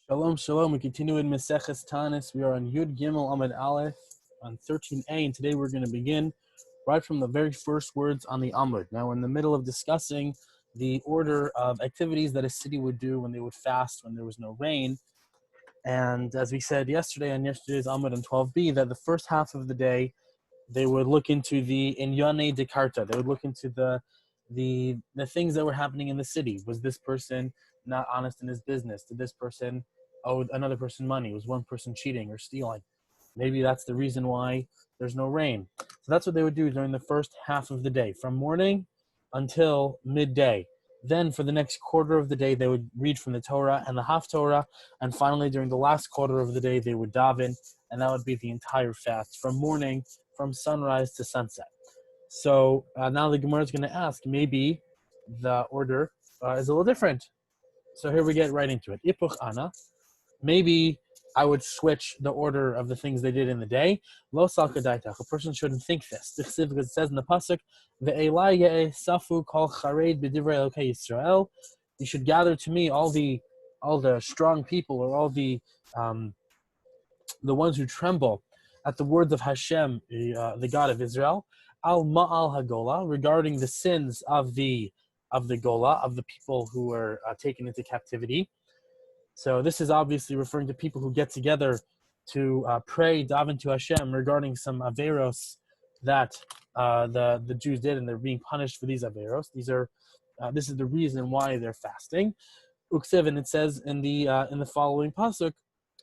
Shalom, shalom. We continue in Maseches Taanis. We are on Yud Gimel Amud Aleph on 13a, and today we're going to begin right from the very first words on the Amud. Now, we're in the middle of discussing the order of activities that a city would do when they would fast when there was no rain. And as we said yesterday on yesterday's Amud on 12b, that the first half of the day they would look into the Inyane de Karta. They would look into the things that were happening in the city. Was this person not honest in his business? Did this person owe another person money? Was one person cheating or stealing? Maybe that's the reason why there's no rain. So that's what they would do during the first half of the day, from morning until midday. Then for the next quarter of the day, they would read from the Torah and the Haftorah. And finally, during the last quarter of the day, they would daven. And that would be the entire fast, from sunrise to sunset. So now the Gemara is going to ask, maybe the order is a little different. So here we get right into it. Ipuch ana. Maybe I would switch the order of the things they did in the day. Lo sal kadaitach. A person shouldn't think this. Because it says in the pasuk, "Ve'elai safu kol chared b'divrei Elokei Yisrael." You should gather to me all the strong people, or all the ones who tremble at the words of Hashem, the God of Israel, al ma'al hagola, regarding the sins of the Gola, of the people who were taken into captivity. So this is obviously referring to people who get together to pray, daven to Hashem regarding some averos that the Jews did, and they're being punished for these averos. This is the reason why they're fasting. Uksev, and it says in the following pasuk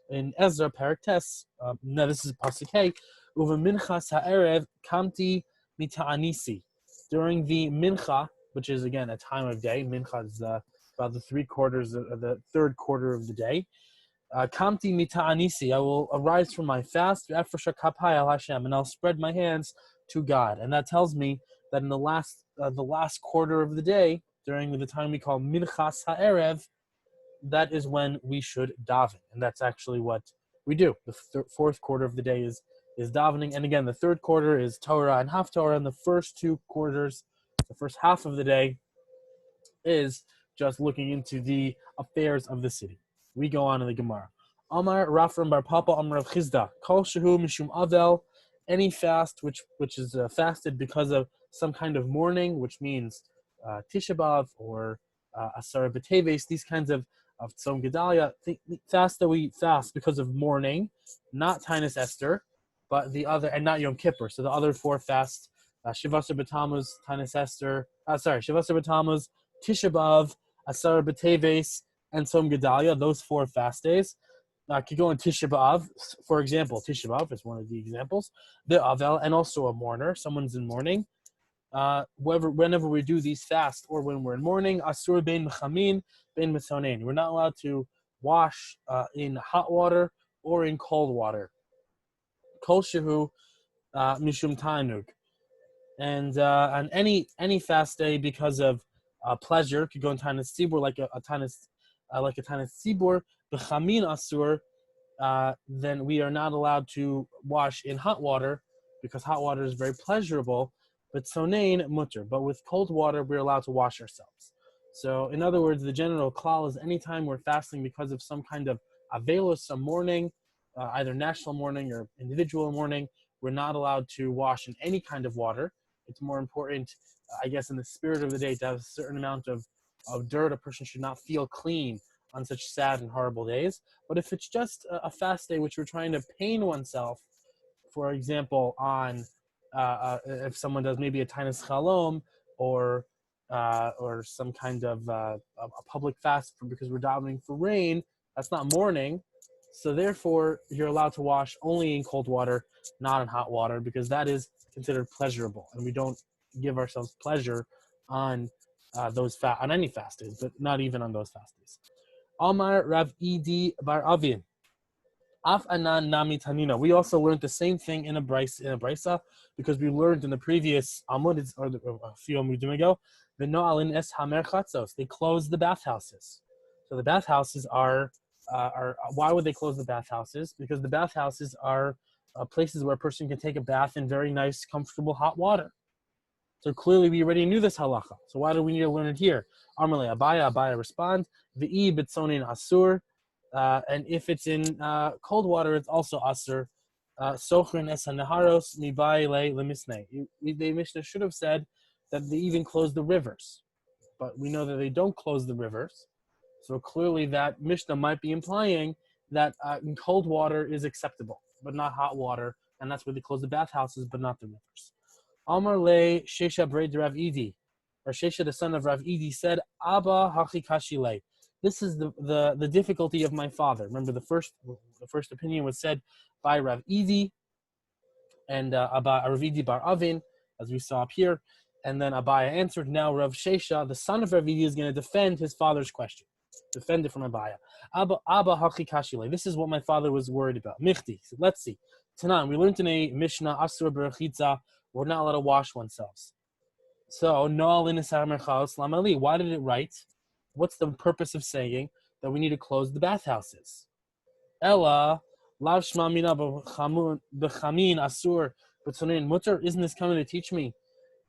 in Ezra Parak Tes. No, this is pasuk Hey. Uva minchas ha'erev kamti mitaanisi. During the mincha, which is again a time of day. Mincha is about the the third quarter of the day. Kamti mitaanisi. I will arise from my fast, and I'll spread my hands to God. And that tells me that in the last quarter of the day, during the time we call minchas ha'erev, that is when we should daven, and that's actually what we do. The fourth quarter of the day is davening, and again, the third quarter is Torah and Haftorah, and the first two quarters, the first half of the day, is just looking into the affairs of the city. We go on in the Gemara. Amar Rafram Bar Papa Amar Rav Chizda Kol Shehu Mishum Avel, any fast which is fasted because of some kind of mourning, which means Tisha B'Av or Asara B'Teves, these kinds of Tzom Gedalia, fast that we fast because of mourning, not Taanis Esther, but the other, and not Yom Kippur. So the other four fasts, Shivasar B'Tammuz, Taanis Esther, Shivasar B'Tammuz, Tisha B'Av, Asara B'Teves, and Tzom Gedalia, those four fast days. Could go in Tisha B'Av, for example. Tisha B'Av is one of the examples. The Avel, and also a mourner, someone's in mourning. Whenever we do these fasts, or when we're in mourning, asur bein mechamin bein mitzonein. We're not allowed to wash in hot water or in cold water. Kol shehu mishum ta'anug. And any fast day because of pleasure could go in Taanis Tzibur, like a Taanis Tzibur. B'chamin asur. Then we are not allowed to wash in hot water because hot water is very pleasurable. But sonein mutter. But with cold water, we're allowed to wash ourselves. So, in other words, the general klal is anytime we're fasting because of some kind of avelos, some mourning, either national mourning or individual mourning, we're not allowed to wash in any kind of water. It's more important, I guess, in the spirit of the day, to have a certain amount of dirt. A person should not feel clean on such sad and horrible days. But if it's just a fast day which we're trying to pain oneself, for example, on if someone does maybe a Taanis Chalom or some kind of a public fast because we're davening for rain, that's not mourning. So therefore, you're allowed to wash only in cold water, not in hot water, because that is considered pleasurable, and we don't give ourselves pleasure on on any fast days, but not even on those fast days. Amar Rav Idi Bar Avin. Af anan nami tanina. We also learned the same thing in a brisa, because we learned in the previous Amud, or a few Amudim ago, the no'alin es hamer chatzos. They closed the bathhouses. So the bathhouses are why would they close the bathhouses? Because the bathhouses are places where a person can take a bath in very nice, comfortable hot water. So clearly we already knew this halacha. So why do we need to learn it here? Amarle Abaya responds, V'i bitzonin asur. And if it's in cold water, it's also asur. Sochrin es hanaharos mibayile lemisne. The Mishnah should have said that they even close the rivers, but we know that they don't close the rivers. So clearly, that Mishnah might be implying that in cold water is acceptable, but not hot water, and that's where they close the bathhouses, but not the rivers. Amar le Shesha Breid Rav Idi, or Shesha the son of Rav Idi said, Abba hachi kashile. This is the difficulty of my father. Remember, the first opinion was said by Rav Idi and Rav Idi bar Avin, as we saw up here, and then Abaya answered. Now Rav Shesha, the son of Rav Idi, is going to defend his father's question. Defend it from Abaya. Abba hachi kashile. This is what my father was worried about. Michti. So let's see. Tanan, we learned in a Mishnah, Asur berachitza, we're not allowed to wash oneself. So, no lamali. Why did it write? What's the purpose of saying that we need to close the bathhouses? Ella, lav shma mina b'chamin asur b'tzonin mutter. Isn't this coming to teach me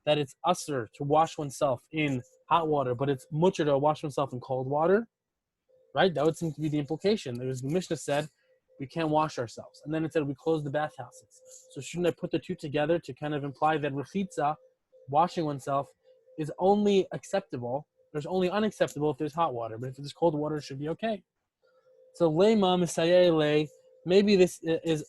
that it's asur to wash oneself in hot water, but it's mutter to wash oneself in cold water? Right? That would seem to be the implication. The Mishnah said we can't wash ourselves, and then it said we close the bathhouses. So shouldn't I put the two together to kind of imply that rechitza, washing oneself, is only acceptable? There's only unacceptable if there's hot water, but if there's cold water, it should be okay. So lema misayeh le, maybe this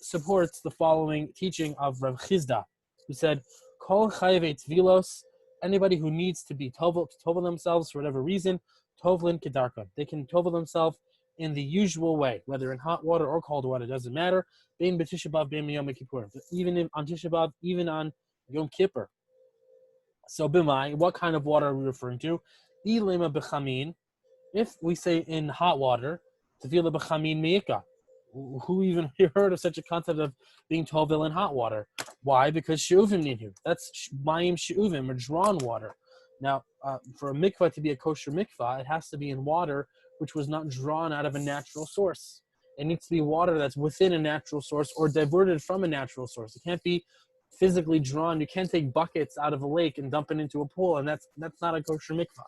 supports the following teaching of Rav Chizda, who said, Kol chayve tvilos, anybody who needs to be tovel themselves for whatever reason, tovlin kedarka. They can tovel themselves in the usual way, whether in hot water or cold water, doesn't matter. Bein b'Tisha B'av, bein Yom Kippur. Even on Tisha B'av, even on Yom Kippur. So b'mai, what kind of water are we referring to? Ilema b'chamin. If we say in hot water, tefila b'chamin meika. Who even heard of such a concept of being tovel in hot water? Why? Because she'uvim nidhu. That's mayim she'uvim, or drawn water. Now, for a mikvah to be a kosher mikvah, it has to be in water which was not drawn out of a natural source. It needs to be water that's within a natural source or diverted from a natural source. It can't be physically drawn. You can't take buckets out of a lake and dump it into a pool, and that's not a kosher mikvah.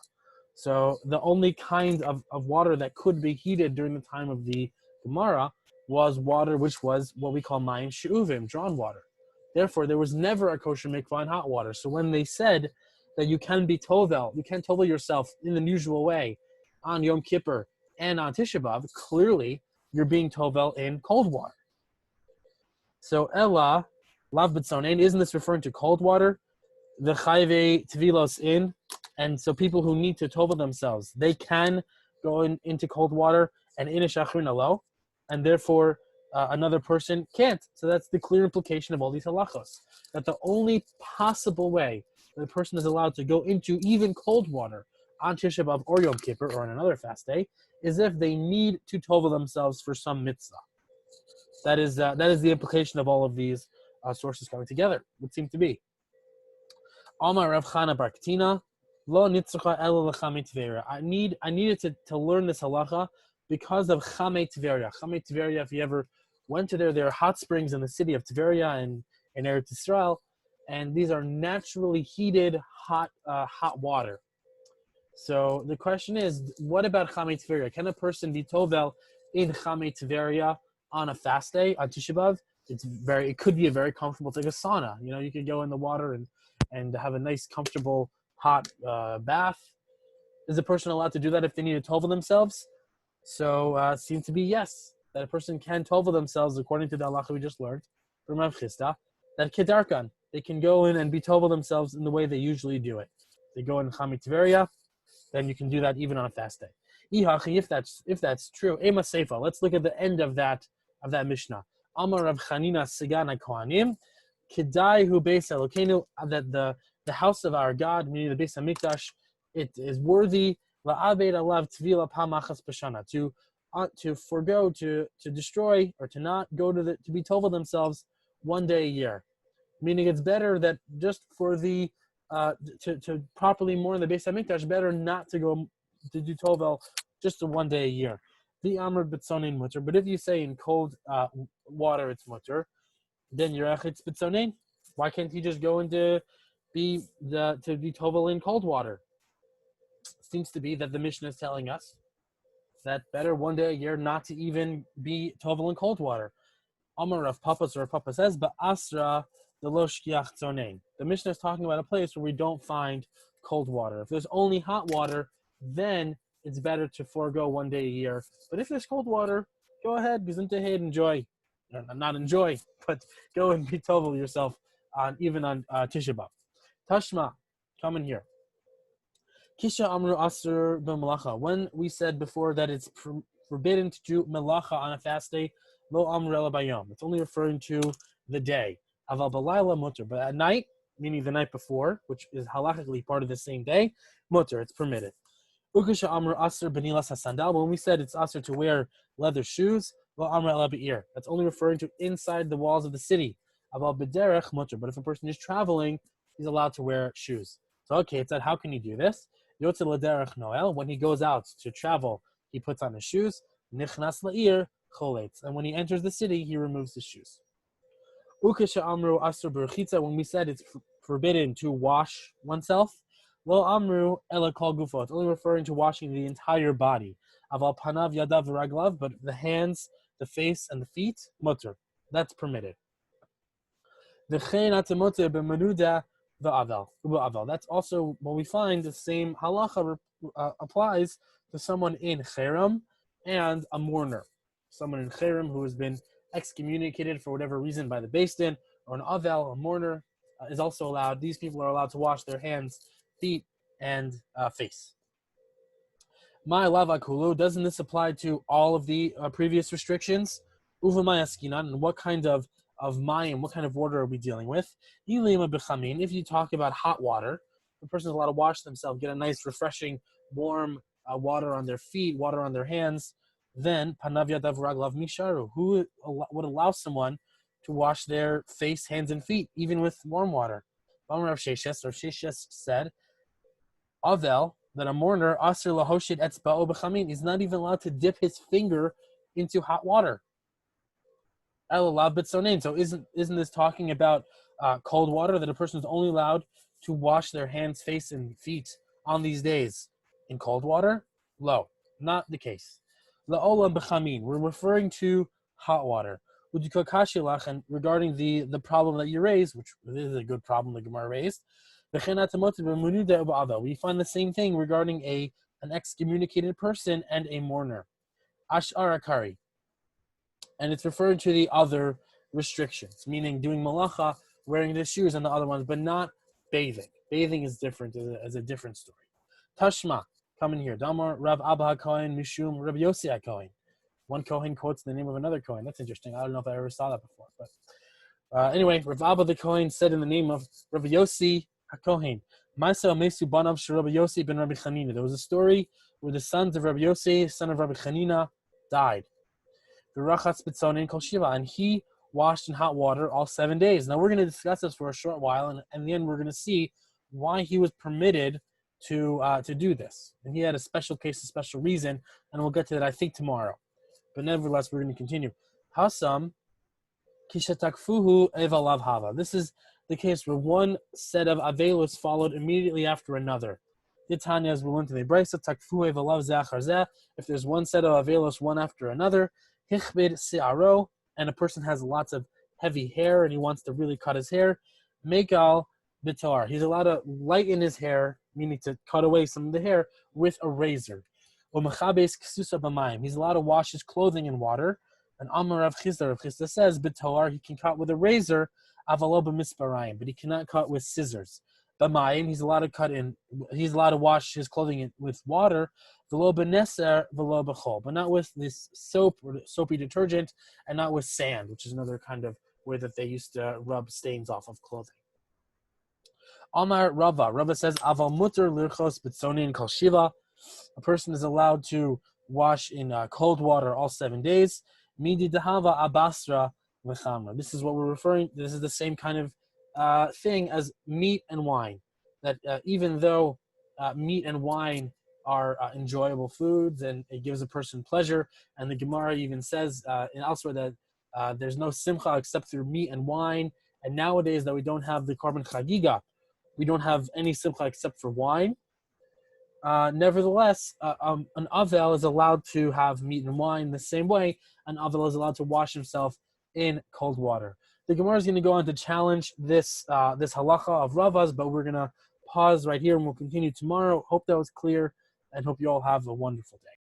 So the only kind of water that could be heated during the time of the Gemara was water which was what we call mayim she'uvim, drawn water. Therefore, there was never a kosher mikvah in hot water. So when they said that you can be tovel, you can tovel yourself in the usual way on Yom Kippur and on Tisha B'av, clearly you're being tovel in cold water. So Ella, lav b'tzonein, isn't this referring to cold water? The chayve tvilos in, and so people who need to tovel themselves, they can go into cold water and in a shachrin alo, and therefore another person can't. So that's the clear implication of all these halachos, that the only possible way that a person is allowed to go into even cold water on Tisha B'av or Yom Kippur or on another fast day is if they need to tovel themselves for some mitzvah. That is the implication of all of these sources coming together, would seem to be. Amar Rav Chana bar Katina, lo nitzracha ela l'chamei Tveria. I needed to learn this halacha because of Chamei Tveria. Chamei Tveria, if you ever went to there are hot springs in the city of Tveria and in Eretz Yisrael, and these are naturally heated hot water. So the question is, what about Chamei Tveria? Can a person be tovel in Chamei Tveria on a fast day, on Tisha B'av? It could be a very comfortable, it's like a sauna. You know, you could go in the water and have a nice, comfortable, hot bath. Is a person allowed to do that if they need to tovel themselves? So it seems to be yes, that a person can tovel themselves according to the halacha we just learned from Rav Chisda, that kedarkan, they can go in and be tovel themselves in the way they usually do it. They go in Chamei Tveria, then you can do that even on a fast day. If that's true, Ema Seifa, let's look at the end of that Mishnah. Amar Rav Chanina Sigan HaKohanim, Kedai hu beis Elokeinu, that the house of our God, meaning the Beis Hamikdash, it is worthy la'aved alav tvila pamachas b'shana, to forego, to destroy, or to not go to be tovel themselves one day a year. Meaning it's better that just for the to properly mourn the Beis Hamikdash, better not to go to do tovel just the one day a year. The amr b'tzonin mutter, but if you say in cold water it's mutter, then yerachitz b'tzonin. Why can't he just go into be tovel in cold water? Seems to be that the Mishnah is telling us that better one day a year not to even be tovel in cold water. Amar of Papas or Papa says, but Asra the lo shkiach tzonein. The Mishnah is talking about a place where we don't find cold water. If there's only hot water, then it's better to forego one day a year. But if there's cold water, go ahead, gesundheit, enjoy. Not enjoy, but go and be tovel yourself even on Tisha B'Av. Tashma, come in here. Kisha amru asr b'melacha. When we said before that it's forbidden to do melacha on a fast day, lo amru ela bayom. It's only referring to the day. Aval b'layla mutter. But at night, meaning the night before, which is halachically part of the same day, mutter, it's permitted. Ukisha amru asr b'nilas hasandal. When we said it's asr to wear leather shoes, lo amru ela be'ir. That's only referring to inside the walls of the city. Aval b'derech mutter. But if a person is traveling, he's allowed to wear shoes. So okay, it said, how can you do this? Yotze l'derech noel. When he goes out to travel, he puts on his shoes. Nichnas la'ir choletz. And when he enters the city, he removes his shoes. Ukesha amru asur b'rechitza. When we said it's forbidden to wash oneself, lo amru ela kol gufo. It's only referring to washing the entire body. Aval panav yadav v'raglav. But the hands, the face, and the feet, mutter. That's permitted. V'chein atamote b'menuda. That's also what we find. The same halacha applies to someone in cherem and a mourner. Someone in cherem who has been excommunicated for whatever reason by the Beis Din, or an avel, a mourner, is also allowed. These people are allowed to wash their hands, feet, and face. My lava kulu, doesn't this apply to all of the previous restrictions? Uvamay askinan, and what kind of mayim, what kind of water are we dealing with? If you talk about hot water, the person is allowed to wash themselves, get a nice, refreshing, warm water on their feet, water on their hands, then panav yadav raglav misharu. Who would allow someone to wash their face, hands, and feet, even with warm water? Rav Sheshes said, Avel, that a mourner, asr lahoshit etzba'o b'chamin, is not even allowed to dip his finger into hot water. So isn't this talking about cold water, that a person is only allowed to wash their hands, face, and feet on these days in cold water? Lo, not the case. La'olam b'chamin, we're referring to hot water. And regarding the problem that you raised, which is a good problem the Gemara raised, we find the same thing regarding an excommunicated person and a mourner. Ash'ar akari. And it's referring to the other restrictions, meaning doing malacha, wearing the shoes, and the other ones, but not bathing. Bathing is different, as a different story. Tashma, come in here. Damar Rav Abba HaKohen Mishum Rav Yossi HaKohen. One Kohen quotes the name of another Kohen. That's interesting. I don't know if I ever saw that before. But anyway, Rav Abba the Kohen said in the name of Rav Yossi HaKohen, Ma'aseh Mesu Banav Shel Rav Yossi ben Rabbi Chanina. There was a story where the sons of Rabbi Yossi, son of Rabbi Chanina, died. And he washed in hot water all 7 days. Now we're going to discuss this for a short while, and in the end we're going to see why he was permitted to do this. And he had a special case, a special reason, and we'll get to that, I think, tomorrow. But nevertheless, we're going to continue. Hasam kishatakfuhu evalav hava. This is the case where one set of avelus followed immediately after another. The Taanis, as we learned in the Brisa, takfuhu evalav zeh. If there's one set of avelus, one after another, hichbid si'aro, and a person has lots of heavy hair and he wants to really cut his hair, megal bitar. He's allowed to lighten his hair, meaning to cut away some of the hair, with a razor. He's allowed to wash his clothing in water. And Amar Rav Chisda says, bitar, he can cut with a razor, avalo b'misparayim, but he cannot cut with scissors. B'mayim, he's allowed to wash his clothing with water, v'lo b'neser, v'lo b'chol, but not with this soap or soapy detergent, and not with sand, which is another kind of way that they used to rub stains off of clothing. Amar Rava says, aval muter lirchos b'tzonin kol shiva. A person is allowed to wash in cold water all 7 days. Midi dehava abasra v'chamra. This is what we're referring. This is the same kind of thing as meat and wine. That even though meat and wine are enjoyable foods and it gives a person pleasure, and the Gemara even says elsewhere that there's no simcha except through meat and wine. And nowadays that we don't have the korban chagiga, we don't have any simcha except for wine. Nevertheless, an Avel is allowed to have meat and wine the same way an Avel is allowed to wash himself in cold water. The Gemara is going to go on to challenge this this halacha of Rava's, but we're going to pause right here and we'll continue tomorrow. Hope that was clear and hope you all have a wonderful day.